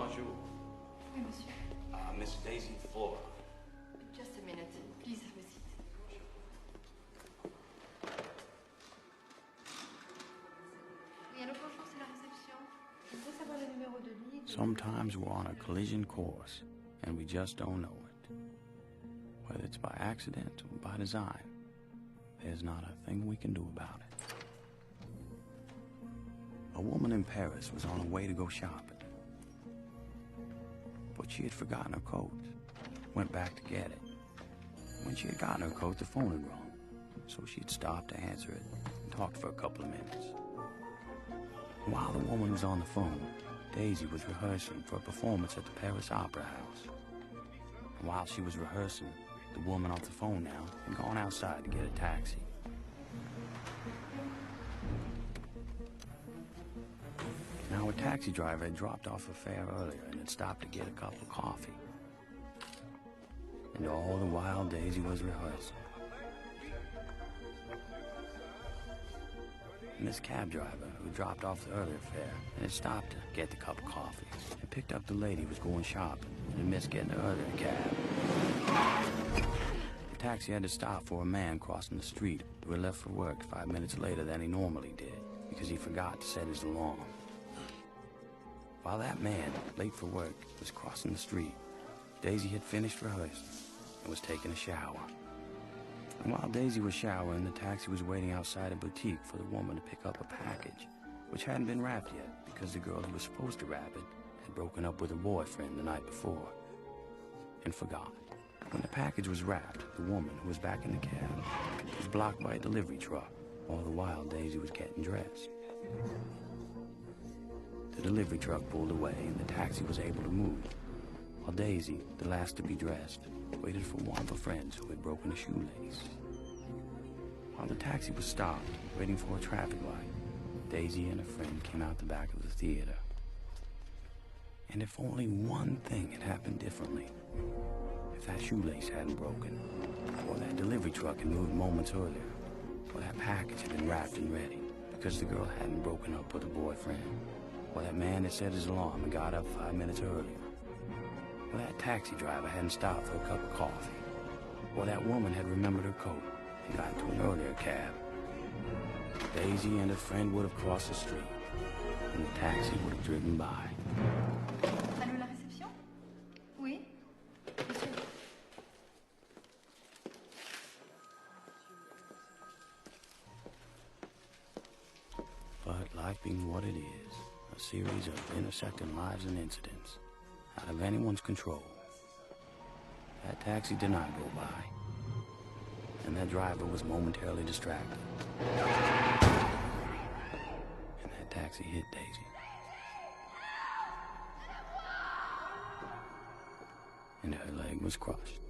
Bonjour. Oui, monsieur. Miss Daisy Flora. Just a minute. Please have a seat. Oui, allô, bonjour, c'est la réception. Je voudrais savoir le numéro de lit. Sometimes we're on a collision course, and we just don't know it. Whether it's by accident or by design, there's not a thing we can do about it. A woman in Paris was on her way to go shopping, but she had forgotten her coat. Went back to get it. When she had gotten her coat, the phone had rung, so she had stopped to answer it and talked for a couple of minutes. While the woman was on the phone, Daisy was rehearsing for a performance at the Paris Opera House. And while she was rehearsing, the woman off the phone now had gone outside to get a taxi. Now, a taxi driver had dropped off a fare earlier and had stopped to get a cup of coffee. And all the while, Daisy was rehearsing. And this cab driver, who dropped off the earlier fare and had stopped to get the cup of coffee, and picked up the lady who was going shopping and had missed getting the earlier cab. The taxi had to stop for a man crossing the street who had left for work 5 minutes later than he normally did because he forgot to set his alarm. While that man, late for work, was crossing the street, Daisy had finished rehearsing and was taking a shower. And while Daisy was showering, the taxi was waiting outside a boutique for the woman to pick up a package, which hadn't been wrapped yet because the girl who was supposed to wrap it had broken up with her boyfriend the night before and forgot. When the package was wrapped, the woman, who was back in the cab, was blocked by a delivery truck, all the while Daisy was getting dressed. The delivery truck pulled away and the taxi was able to move, while Daisy, the last to be dressed, waited for one of her friends who had broken a shoelace. While the taxi was stopped, waiting for a traffic light, Daisy and her friend came out the back of the theater. And if only one thing had happened differently, if that shoelace hadn't broken, or that delivery truck had moved moments earlier, or that package had been wrapped and ready because the girl hadn't broken up with her boyfriend, or that man had set his alarm and got up 5 minutes earlier, or that taxi driver hadn't stopped for a cup of coffee, or that woman had remembered her coat and got into an earlier cab, Daisy and her friend would have crossed the street, and the taxi would have driven by. Allô, la réception? Oui? Monsieur? But life being what it is, a series of intersecting lives and incidents, out of anyone's control, that taxi did not go by, and that driver was momentarily distracted. And that taxi hit Daisy. And her leg was crushed.